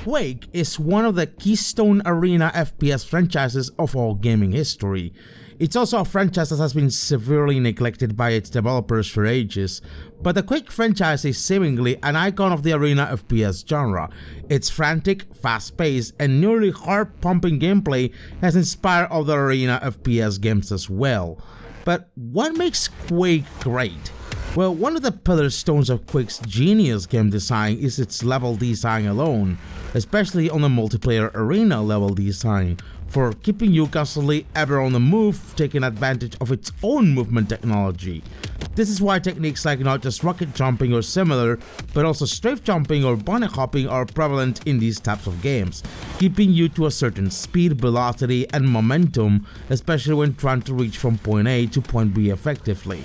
Quake is one of the keystone arena FPS franchises of all gaming history. It's also a franchise that has been severely neglected by its developers for ages, but the Quake franchise is seemingly an icon of the arena FPS genre. Its frantic, fast-paced, and nearly heart-pumping gameplay has inspired other arena FPS games as well. But what makes Quake great? Well, one of the pillar stones of Quake's genius game design is its level design alone, especially on the multiplayer arena level design, for keeping you constantly ever on the move, taking advantage of its own movement technology. This is why techniques like not just rocket jumping or similar, but also strafe jumping or bunny hopping are prevalent in these types of games, keeping you to a certain speed, velocity, and momentum, especially when trying to reach from point A to point B effectively.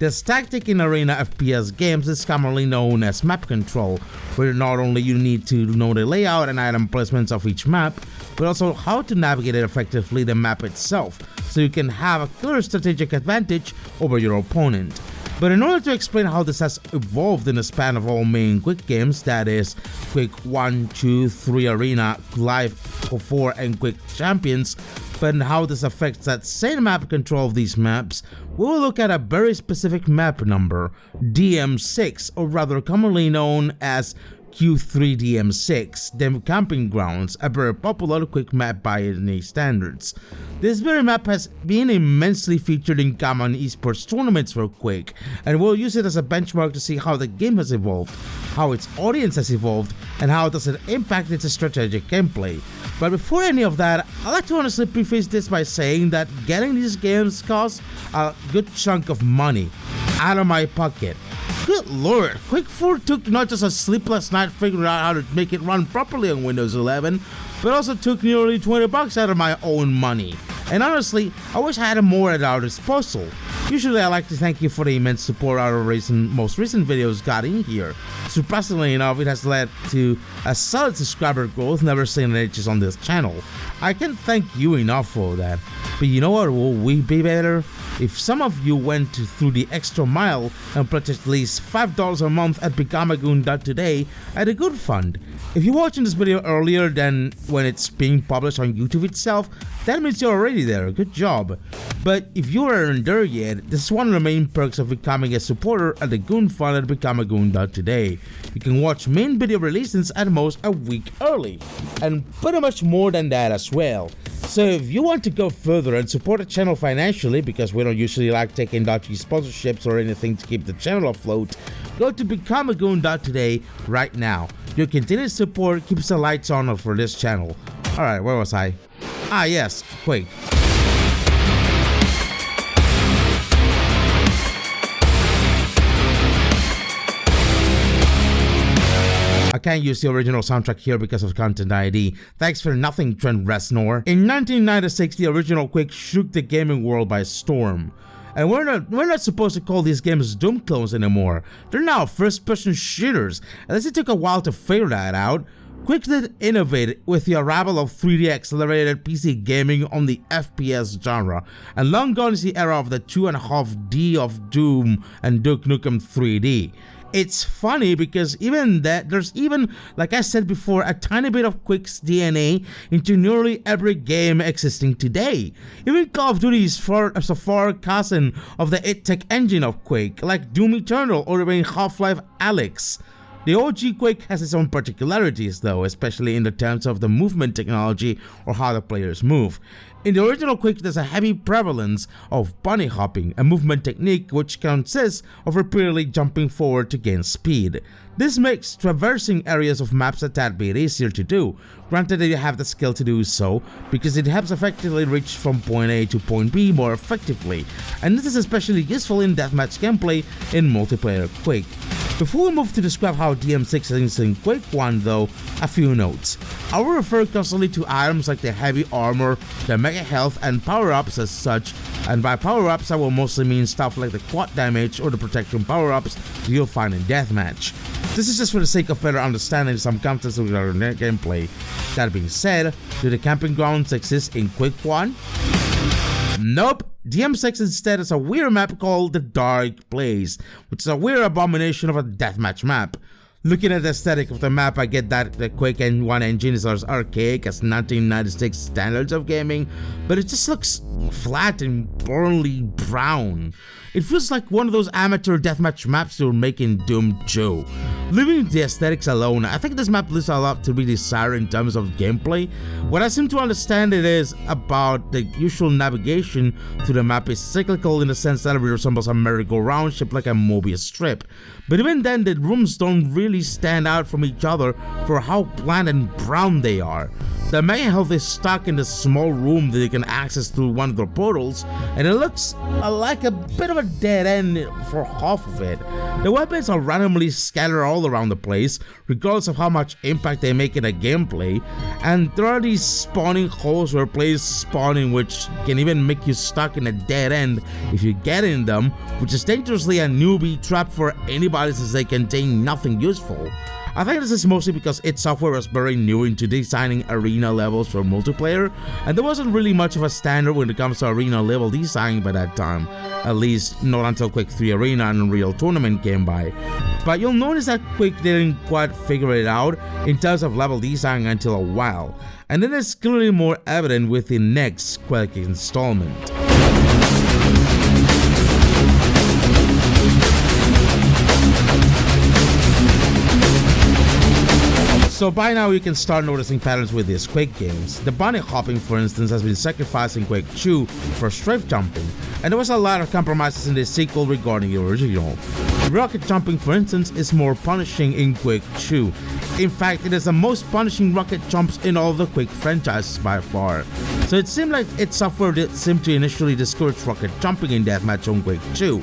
This tactic in arena FPS games is commonly known as map control, where not only you need to know the layout and item placements of each map, but also how to navigate effectively the map itself, so you can have a clear strategic advantage over your opponent. But in order to explain how this has evolved in the span of all main Quake games, that is Quake 1, 2, 3 Arena, Live 4, and Quake Champions, but how this affects that same map control of these maps, we will look at a very specific map number, DM6, or rather commonly known as Q3DM6, the Campgrounds, a very popular Quake map by any standards. This very map has been immensely featured in common esports tournaments for Quake, and we'll use it as a benchmark to see how the game has evolved, how its audience has evolved, and how does it impact its strategic gameplay. But before any of that, I'd like to honestly preface this by saying that getting these games costs a good chunk of money out of my pocket. Good lord, Quake 4 took not just a sleepless night figuring out how to make it run properly on Windows 11, but also took nearly $20 out of my own money. And honestly, I wish I had more at our disposal. Usually I like to thank you for the immense support our most recent videos got in here. Surprisingly enough, it has led to a solid subscriber growth never seen in ages on this channel. I can't thank you enough for that. But you know what will we be better? If some of you went through the extra mile and pledged at least $5 a month at becomeagoon.today at the Goon Fund. If you're watching this video earlier than when it's being published on YouTube itself, that means you're already there, good job. But if you aren't there yet, this is one of the main perks of becoming a supporter at the Goon Fund at becomeagoon.today. You can watch main video releases at most a week early, and pretty much more than that as well. So if you want to go further and support the channel financially, because we don't usually like taking dodgy sponsorships or anything to keep the channel afloat, go to becomeagoon.today right now. Your continued support keeps the lights on for this channel. Alright, where was I? Ah yes, Quake. I can't use the original soundtrack here because of content ID. Thanks for nothing, Trent Reznor. In 1996, the original Quake shook the gaming world by storm. And we're not supposed to call these games Doom clones anymore. They're now first-person shooters, unless it took a while to figure that out. Quake did innovate with the arrival of 3D accelerated PC gaming on the FPS genre, and long gone is the era of the 2.5D of Doom and Duke Nukem 3D. It's funny because there's even, like I said before, a tiny bit of Quake's DNA into nearly every game existing today. Even Call of Duty is a far cousin of the id-Tech engine of Quake, like Doom Eternal or even Half-Life Alyx. The OG Quake has its own particularities though, especially in the terms of the movement technology or how the players move. In the original Quake, there's a heavy prevalence of bunny hopping, a movement technique which consists of repeatedly jumping forward to gain speed. This makes traversing areas of maps a tad bit easier to do, granted that you have the skill to do so, because it helps effectively reach from point A to point B more effectively, and this is especially useful in deathmatch gameplay in multiplayer Quake. Before we move to describe how DM6 is in Quake 1 though, a few notes. I will refer constantly to items like the heavy armor, the mega health, and power-ups as such, and by power-ups I will mostly mean stuff like the quad damage or the protection power-ups you'll find in deathmatch. This is just for the sake of better understanding some context of our gameplay. That being said, do the Campgrounds exist in Quake 1? Nope. DM6 instead is a weird map called the Dark Place, which is a weird abomination of a deathmatch map. Looking at the aesthetic of the map, I get that the Quake N1 engine is as archaic as 1996 standards of gaming, but it just looks flat and burly brown. It feels like one of those amateur deathmatch maps they were making Doom 2. Leaving the aesthetics alone, I think this map leaves a lot to be desired in terms of gameplay. What I seem to understand it is about the usual navigation through the map is cyclical in the sense that it resembles a merry-go-round shaped like a Mobius strip. But even then, the rooms don't really stand out from each other for how bland and brown they are. The Mega Health is stuck in the small room that you can access through one of the portals, and it looks like a bit of a dead end for half of it. The weapons are randomly scattered all around the place, regardless of how much impact they make in the gameplay, and there are these spawning holes where players spawn in which can even make you stuck in a dead end if you get in them, which is dangerously a newbie trap for anybody since they contain nothing useful. I think this is mostly because id Software was very new into designing arena levels for multiplayer, and there wasn't really much of a standard when it comes to arena level design by that time, at least not until Quake 3 Arena and Unreal Tournament came by. But you'll notice that Quake didn't quite figure it out in terms of level design until a while, and it is clearly more evident with the next Quake installment. So by now you can start noticing patterns with these Quake games. The bunny hopping, for instance, has been sacrificed in Quake 2 for strafe jumping, and there was a lot of compromises in the sequel regarding the original. Rocket jumping, for instance, is more punishing in Quake 2. In fact, it is the most punishing rocket jumps in all of the Quake franchises by far. So it seemed like id Software did seem to initially discourage rocket jumping in Deathmatch on Quake 2.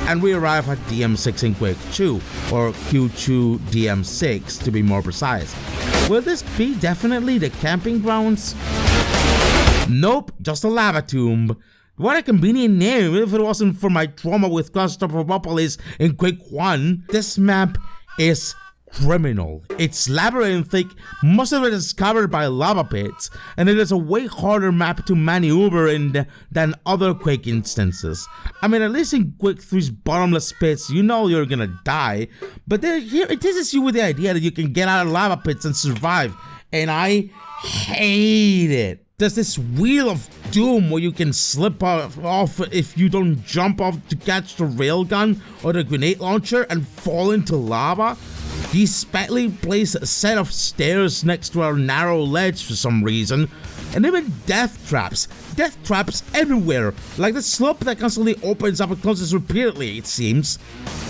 And we arrive at DM6 in Quake 2, or Q2 DM6 to be more precise. Will this be definitely the camping grounds? Nope, just a lava tomb. What a convenient name if it wasn't for my trauma with Claustrophobopoulos in Quake 1. This map is criminal. It's labyrinthic, most of it is covered by lava pits, and it is a way harder map to maneuver in than other Quake instances. I mean, at least in Quake 3's bottomless pits, you know you're gonna die, but here it teases you with the idea that you can get out of lava pits and survive, and I hate it. There's this wheel of doom where you can slip off if you don't jump off to catch the railgun or the grenade launcher and fall into lava. He spatly placed a set of stairs next to our narrow ledge for some reason, and even death traps everywhere, like the slope that constantly opens up and closes repeatedly, it seems.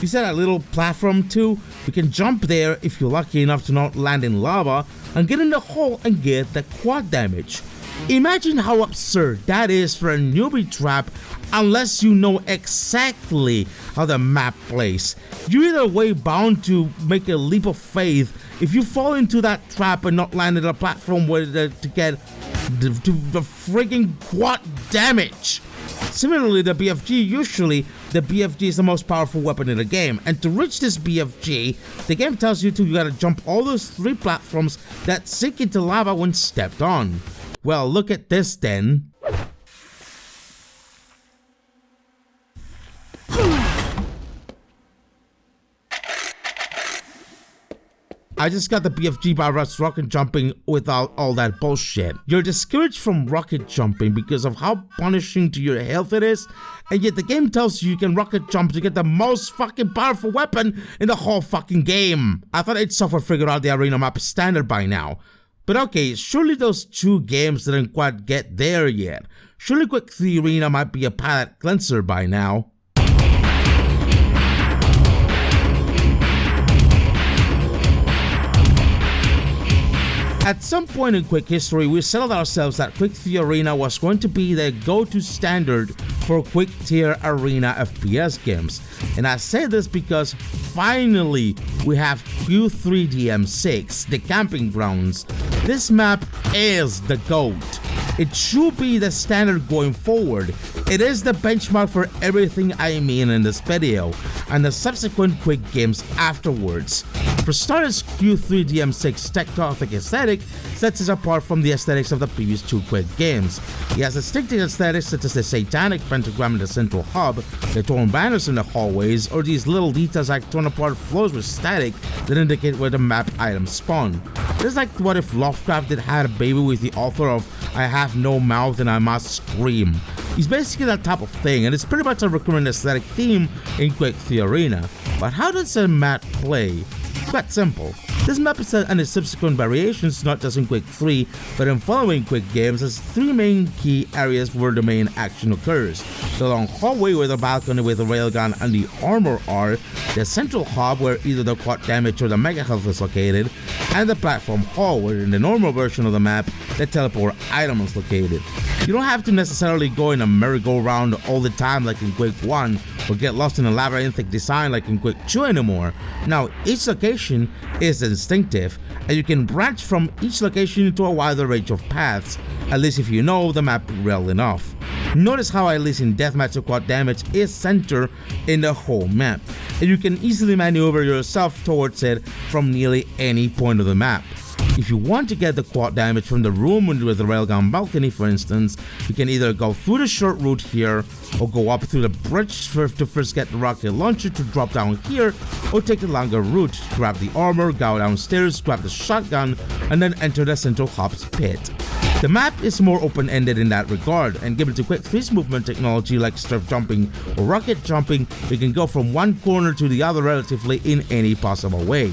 You set a little platform too. You can jump there if you're lucky enough to not land in lava and get in the hole and get the quad damage. Imagine how absurd that is for a newbie trap unless you know exactly how the map plays. You're either way bound to make a leap of faith if you fall into that trap and not land at a platform where to get the frigging quad damage. Similarly, the BFG is the most powerful weapon in the game, and to reach this BFG, the game tells you you gotta jump all those 3 platforms that sink into lava when stepped on. Well, look at this then. I just got the BFG by rocket jumping without all that bullshit. You're discouraged from rocket jumping because of how punishing to your health it is, and yet the game tells you can rocket jump to get the most fucking powerful weapon in the whole fucking game. I thought id Software figured out the arena map standard by now. But okay, surely those 2 games didn't quite get there yet. Surely Quake 3 Arena might be a palate cleanser by now. At some point in Quake history, we settled ourselves that Quake 3 Arena was going to be the go-to standard for Quake tier arena FPS games. And I say this because finally we have Q3 DM6, the camping grounds. This map is the GOAT. It should be the standard going forward. It is the benchmark for everything I mean in this video, and the subsequent Quake games afterwards. For starters, Q3DM6's tech-gothic aesthetic sets it apart from the aesthetics of the previous two Quake games. It has distinctive aesthetics such as the satanic pentagram in the central hub, the torn banners in the hallways, or these little details like torn apart floors with static that indicate where the map items spawn. It's like what if Lovecraft had a baby with the author of I Have No Mouth and I Must Scream. He's basically that type of thing, and it's pretty much a recurrent aesthetic theme in Quake 3 Arena. But how does the map play? Quite simple. This map and its subsequent variations, not just in Quake 3, but in following Quake games, has three main key areas where the main action occurs. The long hallway where the balcony with the railgun and the armor are, the central hub where either the quad damage or the mega health is located, and the platform hall where in the normal version of the map, the teleport item is located. You don't have to necessarily go in a merry-go-round all the time like in Quake 1, or get lost in a labyrinthic design like in Quake 2 anymore. Now, each location is distinctive, and you can branch from each location into a wider range of paths, at least if you know the map well enough. Notice how at least in deathmatch the quad damage is centered in the whole map, and you can easily maneuver yourself towards it from nearly any point of the map. If you want to get the quad damage from the room with the railgun balcony, for instance, you can either go through the short route here, or go up through the bridge to first get the rocket launcher to drop down here, or take the longer route, grab the armor, go downstairs, grab the shotgun, and then enter the central hub's pit. The map is more open-ended in that regard, and given to Quake 3's movement technology like strafe jumping or rocket jumping, you can go from one corner to the other relatively in any possible way.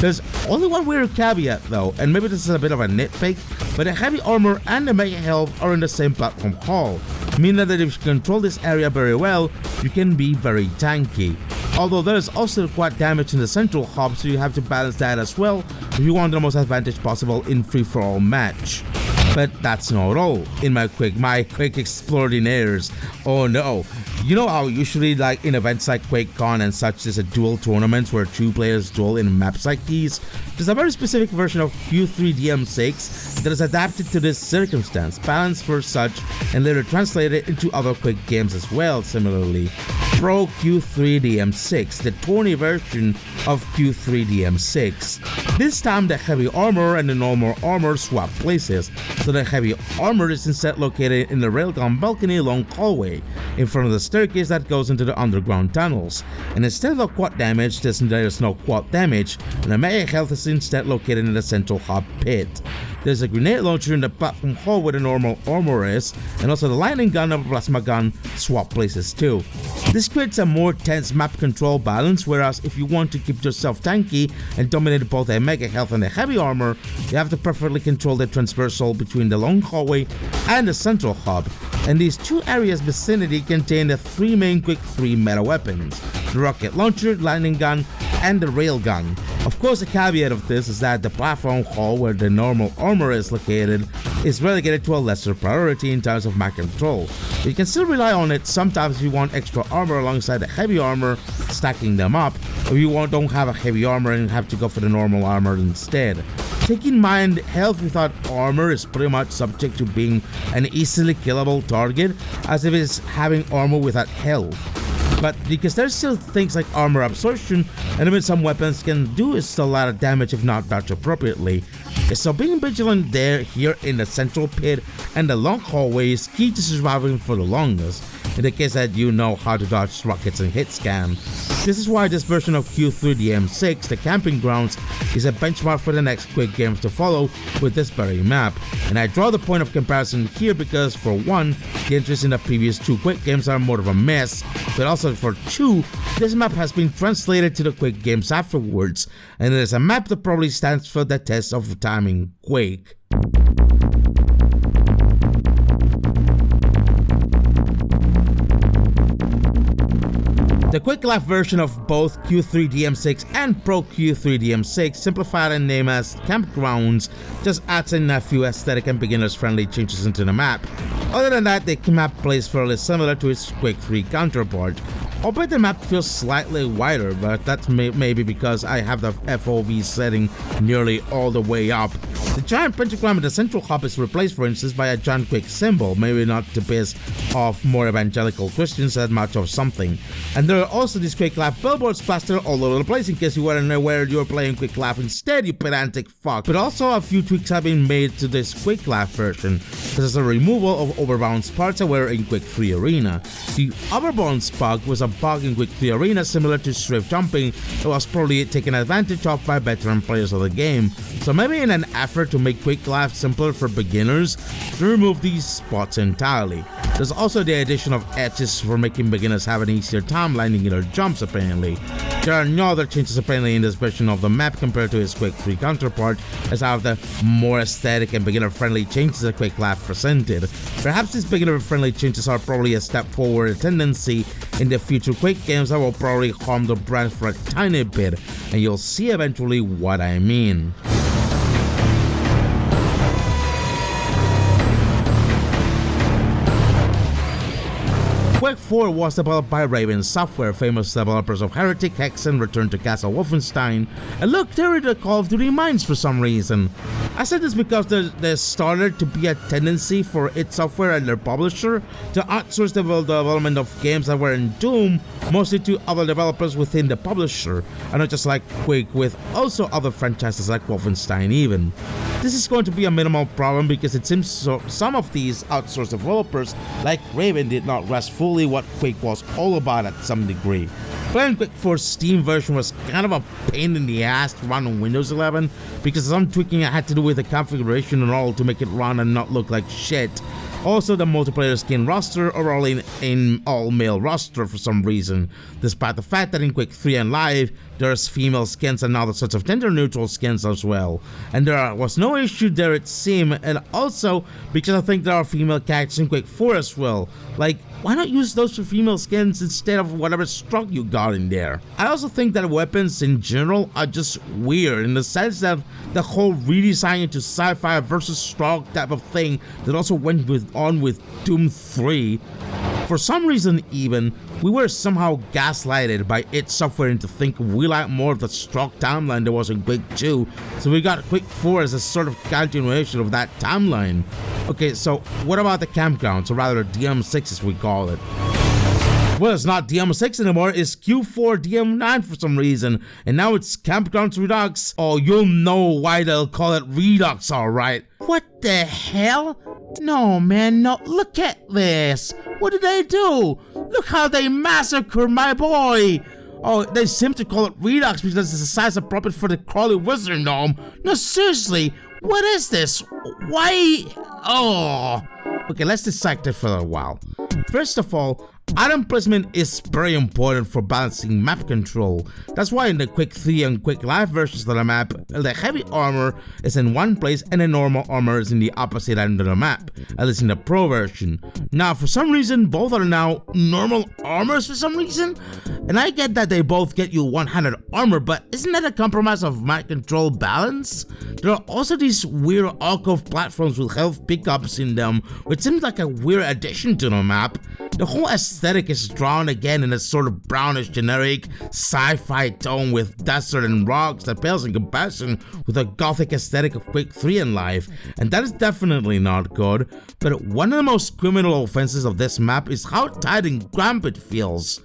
There's only one weird caveat though, and maybe this is a bit of a nitpick, but the heavy armor and the mega health are in the same platform hall, meaning that if you control this area very well, you can be very tanky. Although there's also quad damage in the central hub, so you have to balance that as well if you want the most advantage possible in free-for-all match. But that's not all. In my Quake extraordinaires, oh no. You know how usually like in events like QuakeCon and such there's a duel tournament where two players duel in maps like these? There's a very specific version of Q3DM6 that is adapted to this circumstance, balanced for such, and later translated into other Quake games as well similarly. Pro Q3DM6, the tourney version of Q3DM6. This time the heavy armor and the normal armor swap places, so the heavy armor is instead located in the railgun balcony long hallway, in front of the staircase that goes into the underground tunnels. And instead of quad damage, there's no quad damage, and the mega health is instead located in the central hub pit. There's a grenade launcher in the platform hall where the normal armor is, and also the lightning gun and plasma gun swap places too. This creates a more tense map control balance, whereas if you want to keep yourself tanky and dominate both the mega health and the heavy armor, you have to perfectly control the transversal between the long hallway and the central hub. And these two areas' vicinity contain the three main Quake 3 meta weapons: the rocket launcher, lightning gun, and the railgun. Of course, the caveat of this is that the platform hall where the normal armor is located is relegated to a lesser priority in terms of map control. But you can still rely on it sometimes if you want extra armor alongside the heavy armor, stacking them up, or you don't have a heavy armor and have to go for the normal armor instead. Take in mind, health without armor is pretty much subject to being an easily killable target, as if it's having armor without health. But because there's still things like armor absorption, and even some weapons can do still a lot of damage if not dodged appropriately. So being vigilant here in the central pit and the long hallway is key to surviving for the longest, in the case that you know how to dodge rockets and hit scan. This is why this version of Q3DM6, the Campgrounds, is a benchmark for the next Quake games to follow with this very map. And I draw the point of comparison here because, for one, the entries in the previous two Quake games are more of a mess, but also for two, this map has been translated to the Quake games afterwards, and it is a map that probably stands for the test of time in Quake. The Quake Life version of both Q3DM6 and Pro Q3DM6, simplified and named as Campgrounds, just adds in a few aesthetic and beginners-friendly changes into the map. Other than that, the map plays fairly similar to its Quake 3 counterpart. Albeit the map feels slightly wider, but that's maybe because I have the FOV setting nearly all the way up. The giant pentagram in the central hub is replaced, for instance, by a giant Quake symbol, maybe not to piss off more evangelical Christians that much of something. And there are also these Quake Laugh billboards plastered all over the place in case you weren't aware you were playing Quake Laugh instead, you pedantic fuck. But also a few tweaks have been made to this Quake Laugh version. This is a removal of overbounce parts that were in Quake 3 Arena. The overbounce bug was a bug in Quake 3 Arena similar to strafe jumping that was probably taken advantage of by veteran players of the game. So maybe in an effort to make Quake Laugh simpler for beginners, they remove these spots entirely. There's also the addition of edges for making beginners have an easier time landing in their jumps apparently. There are no other changes apparently in this version of the map compared to its Quake 3 counterpart, as out of the more aesthetic and beginner-friendly changes that Quake Laugh presented. Perhaps these beginner-friendly changes are probably a step forward, a tendency in the future Quake games that will probably harm the brand for a tiny bit, and you'll see eventually what I mean. Quake 4 was developed by Raven Software, famous developers of Heretic, Hex, and Return to Castle Wolfenstein, and look, they're in the Call of Duty Mines for some reason. I said this because there started to be a tendency for id Software and their publisher to outsource the development of games that were in Doom, mostly to other developers within the publisher, and not just like Quake, with also other franchises like Wolfenstein even. This is going to be a minimal problem because it seems some of these outsourced developers, like Raven, did not grasp fully what Quake was all about at some degree. Playing Quake 4's Steam version was kind of a pain in the ass to run on Windows 11 because some tweaking I had to do with the configuration and all to make it run and not look like shit. Also, the multiplayer skin roster are all in all-male roster for some reason, despite the fact that in Quake 3 and Live, there's female skins and other sorts of gender-neutral skins as well. And there was no issue there it seemed, and also because I think there are female characters in Quake 4 as well. Like, why not use those for female skins instead of whatever struck you got in there? I also think that weapons in general are just weird in the sense that the whole redesign into sci-fi versus struck type of thing that also went on with Doom 3. For some reason even, we were somehow gaslighted by id Software into thinking we like more of the struck timeline there was in Quake 2, so we got Quake 4 as a sort of continuation of that timeline. Okay, so what about the Campgrounds, or rather DM6 as we call it? Well, it's not DM6 anymore, it's Q4 DM9 for some reason, and now it's Campgrounds Redux. Oh, you'll know why they'll call it Redux, alright. What the hell? No, man, no, look at this. What did they do? Look how they massacred my boy. Oh, they seem to call it Redux because it's the size appropriate for the Crawly Wizard Gnome. No, seriously, what is this? Why? Oh. Okay, let's dissect it for a while. First of all, item placement is very important for balancing map control. That's why in the Quake 3 and Quake Live versions of the map, the heavy armor is in one place and the normal armor is in the opposite end of the map, at least in the Pro version. Now, for some reason, both are now normal armors for some reason, and I get that they both get you one-handed armor, but isn't that a compromise of map control balance? There are also these weird alcove platforms with health pickups in them, which seems like a weird addition to the map. The whole aesthetic is drawn again in a sort of brownish generic sci-fi tone with desert and rocks that pales in comparison with the gothic aesthetic of Quake 3 and Live, and that is definitely not good. But one of the most criminal offenses of this map is how tight and cramped it feels.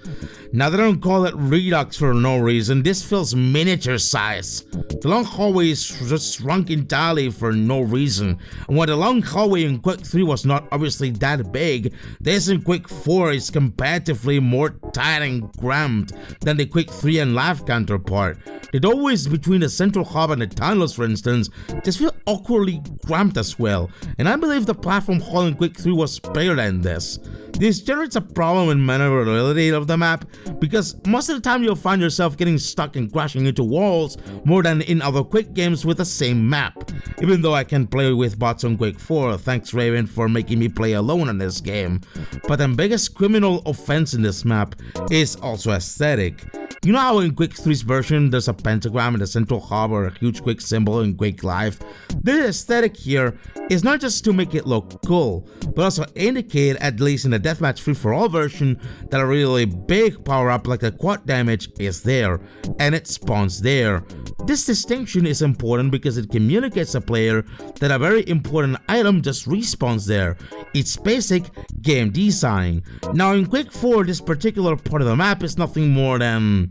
Now, they don't call it Redux for no reason, this feels miniature size. The long hallway is just shrunk entirely for no reason, and while the long hallway in Quake 3 was not obviously that big, this in Quake 4 is comparatively more tight and cramped than the Quake 3 and Live counterpart. The doorways between the central hub and the tunnels, for instance, just feel awkwardly cramped as well, and I believe the platform hall in Quake 3 was bigger than this. This generates a problem in maneuverability of the map, because most of the time you'll find yourself getting stuck and crashing into walls more than in other Quake games with the same map. Even though I can play with bots on Quake 4, thanks Raven for making me play alone in this game. But the biggest criminal offense in this map is also aesthetic. You know how in Quake 3's version there's a pentagram in the central hub or a huge Quake symbol in Quake Live? The aesthetic here is not just to make it look cool, but also indicate, at least in the deathmatch free-for-all version, that a really big power-up like the quad damage is there, and it spawns there. This distinction is important because it communicates to the player that a very important item just respawns there. It's basic game design. Now in Quake 4, this particular part of the map is nothing more than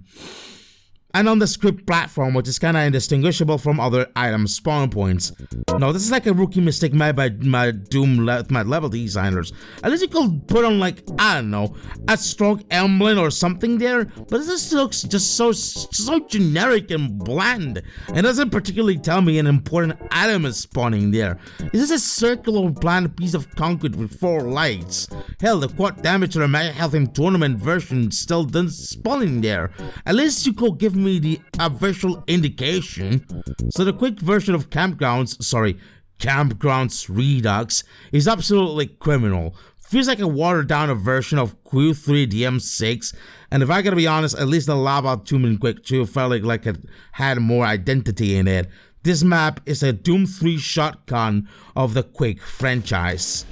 a nondescript platform, which is kinda indistinguishable from other item spawn points. No, this is like a rookie mistake made by my level designers. At least you could put on, like, I don't know, a strong emblem or something there, but this looks just so generic and bland, and doesn't particularly tell me an important item is spawning there. Is this a circular bland piece of concrete with 4 lights? Hell, the quad damage or the Mega Health in tournament version still doesn't spawning there. At least you could give me a visual indication. So the Quake version of Campgrounds Redux is absolutely criminal. Feels like a watered down version of Q3 DM6, and if I gotta be honest, at least the Lava Tomb in Quake 2 felt like it had more identity in it. This map is a Doom 3 shotgun of the Quake franchise.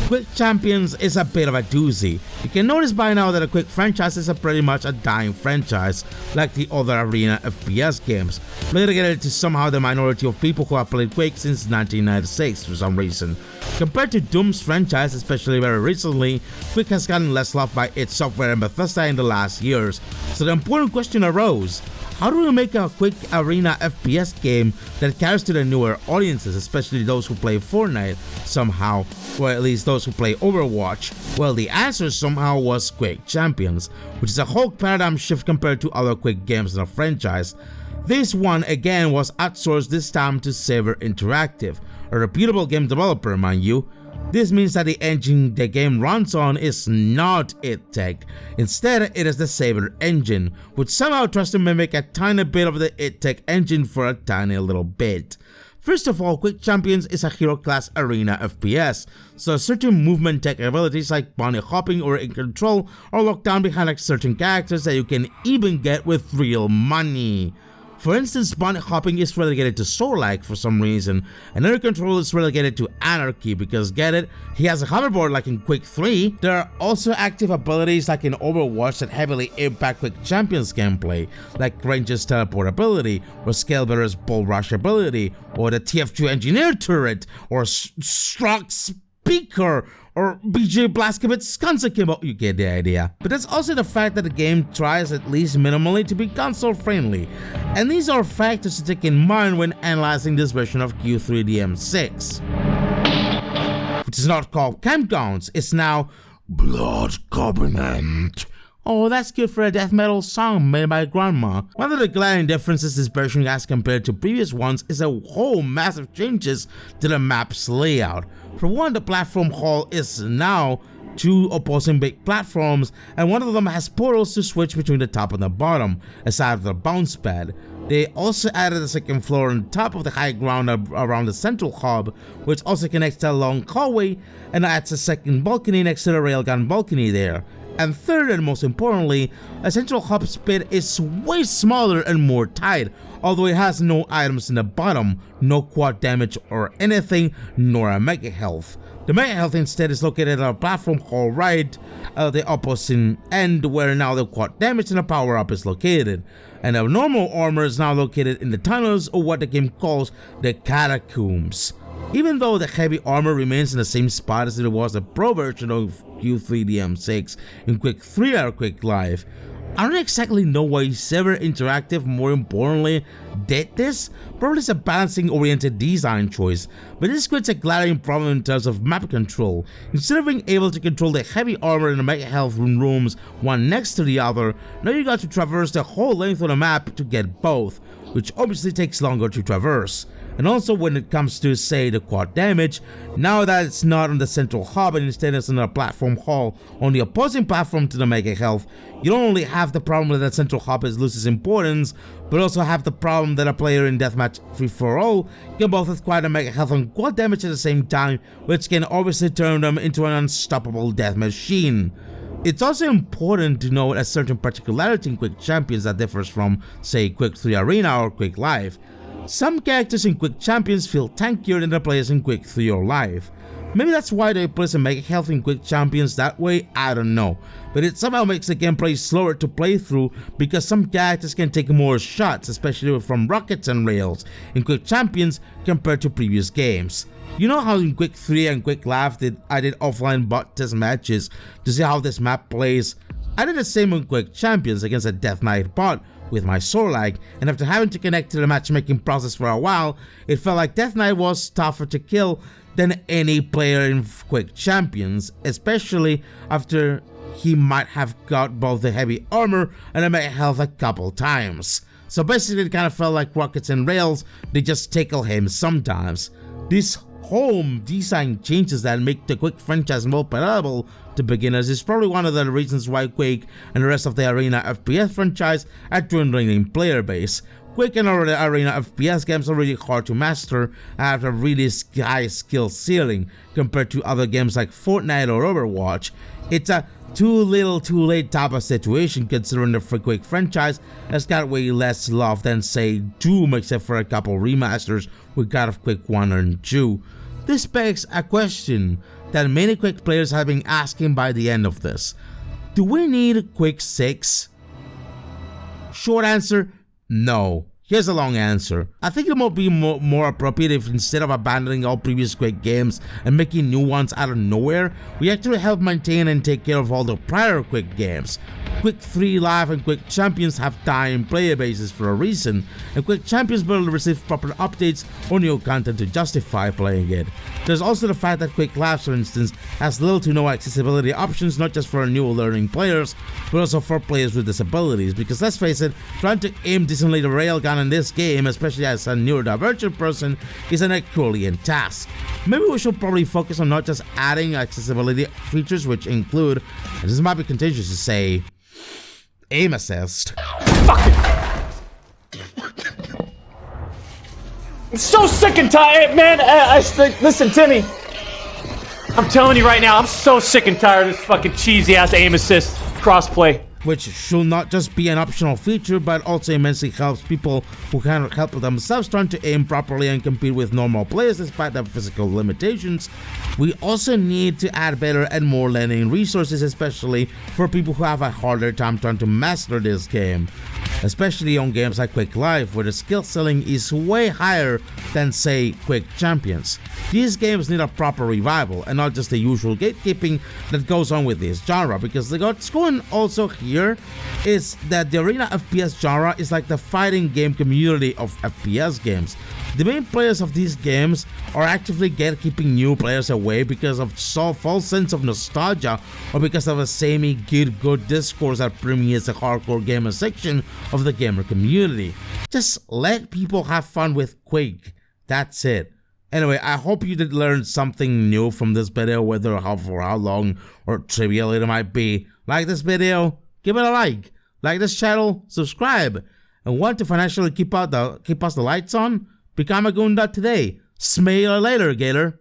Quake Champions is a bit of a doozy. You can notice by now that the Quake franchise is pretty much a dying franchise, like the other Arena FPS games, relegated to somehow the minority of people who have played Quake since 1996 for some reason. Compared to Doom's franchise, especially very recently, Quake has gotten less love by id Software and Bethesda in the last years, so the important question arose: how do we make a Quake Arena FPS game that caters to the newer audiences, especially those who play Fortnite somehow, or at least those who play Overwatch? Well, the answer somehow was Quake Champions, which is a whole paradigm shift compared to other Quake games in the franchise. This one again was outsourced, this time to Saber Interactive, a reputable game developer, mind you. This means that the engine the game runs on is not id Tech. Instead, it is the Saber engine, which somehow tries to mimic a tiny bit of the id Tech engine for a tiny little bit. First of all, Quake Champions is a hero class arena FPS, so certain movement tech abilities like bunny hopping or in control are locked down behind like certain characters that you can even get with real money. For instance, bunny hopping is relegated to Soul-like for some reason, and air control is relegated to Anarchy because, get it, he has a hoverboard like in Quake 3. There are also active abilities like in Overwatch that heavily impact Quake Champions gameplay, like Range's teleportability, or Scalebearer's Bull Rush ability, or the TF2 Engineer turret, or Strock Speaker, or BJ Blazkowicz's Skunsa Kimbo. You get the idea. But there's also the fact that the game tries at least minimally to be console friendly, and these are factors to take in mind when analyzing this version of Q3 DM6, which is not called Campgrounds, it's now Blood Covenant. Oh, that's good for a death metal song made by Grandma. One of the glaring differences this version has compared to previous ones is a whole massive changes to the map's layout. For one, the platform hall is now 2 opposing big platforms, and one of them has portals to switch between the top and the bottom, aside of the bounce pad. They also added a second floor on top of the high ground around the central hub, which also connects to a long hallway and adds a second balcony next to the railgun balcony there. And third, and most importantly, a central hub pit is way smaller and more tight, although it has no items in the bottom, no quad damage or anything, nor a Mega Health. The Mega Health instead is located on a platform hall right at the opposite end, where now the quad damage and the power up is located. And the normal armor is now located in the tunnels, or what the game calls the catacombs. Even though the heavy armor remains in the same spot as it was the pro version of Q3 DM6 in Quake 3 or Quake Live, I don't exactly know why Saber Interactive, more importantly, did this. Probably it's a balancing oriented design choice, but this creates a glaring problem in terms of map control. Instead of being able to control the heavy armor and the Mega Health rooms one next to the other, now you got to traverse the whole length of the map to get both, which obviously takes longer to traverse. And also when it comes to, say, the quad damage, now that it's not on the central hub and instead it's on a platform hull on the opposing platform to the mega health, you don't only have the problem that central hub loses importance, but also have the problem that a player in deathmatch free-for-all can both acquire the mega health and quad damage at the same time, which can obviously turn them into an unstoppable death machine. It's also important to note a certain particularity in Quake Champions that differs from, say, Quake 3 Arena or Quake Live. Some characters in Quake Champions feel tankier than the players in Quake 3 or Live. Maybe that's why they place a mega health in Quake Champions that way, I don't know. But it somehow makes the gameplay slower to play through because some characters can take more shots, especially from rockets and rails, in Quake Champions compared to previous games. You know how in Quake 3 and Quake Live I did offline bot test matches to see how this map plays? I did the same in Quake Champions against a Death Knight bot with my Sorlag, and after having to connect to the matchmaking process for a while, it felt like Death Knight was tougher to kill than any player in Quake Champions, especially after he might have got both the heavy armor and the mega health a couple times. So basically it kind of felt like rockets and rails, they just tickle him sometimes. These home design changes that make the Quake franchise more palatable to beginners is probably one of the reasons why Quake and the rest of the Arena FPS franchise are dwindling in player base. Quake and other Arena FPS games are really hard to master and have a really high skill ceiling compared to other games like Fortnite or Overwatch. It's a too little too late type of situation considering the Quake franchise has got way less love than, say, Doom, except for a couple remasters we got of Quake 1 and 2. This begs a question that many Quake players have been asking by the end of this. Do we need Quake 6? Short answer, no. Here's a long answer. I think it might be more appropriate if instead of abandoning all previous Quake games and making new ones out of nowhere, we actually help maintain and take care of all the prior Quake games. Quake 3 Live and Quake Champions have dying player bases for a reason, and Quake Champions will receive proper updates or new content to justify playing it. There's also the fact that Quake Live, for instance, has little to no accessibility options not just for new learning players, but also for players with disabilities, because let's face it, trying to aim decently the railgun in this game, especially as a neurodivergent person, is an Herculean task. Maybe we should probably focus on not just adding accessibility features, which include, and this might be contentious to say, aim assist. Fuck it! I'm so sick and tired, man. Listen, Timmy. I'm telling you right now, I'm so sick and tired of this fucking cheesy ass aim assist crossplay. Which should not just be an optional feature, but also immensely helps people who cannot help themselves trying to aim properly and compete with normal players despite their physical limitations. We also need to add better and more learning resources, especially for people who have a harder time trying to master this game. Especially on games like Quake Live, where the skill ceiling is way higher than, say, Quake Champions. These games need a proper revival, and not just the usual gatekeeping that goes on with this genre, because what's going also here is that the Arena FPS genre is like the fighting game community of FPS games. The main players of these games are actively gatekeeping new players away because of some false sense of nostalgia or because of a semi-good discourse that permeates the hardcore gamer section of the gamer community. Just let people have fun with Quake. That's it. Anyway, I hope you did learn something new from this video, whether for how long or trivial it might be. Like this video, give it a like this channel, subscribe, and want to financially keep us the lights on? Become a Goon today. Smell you later, Gator.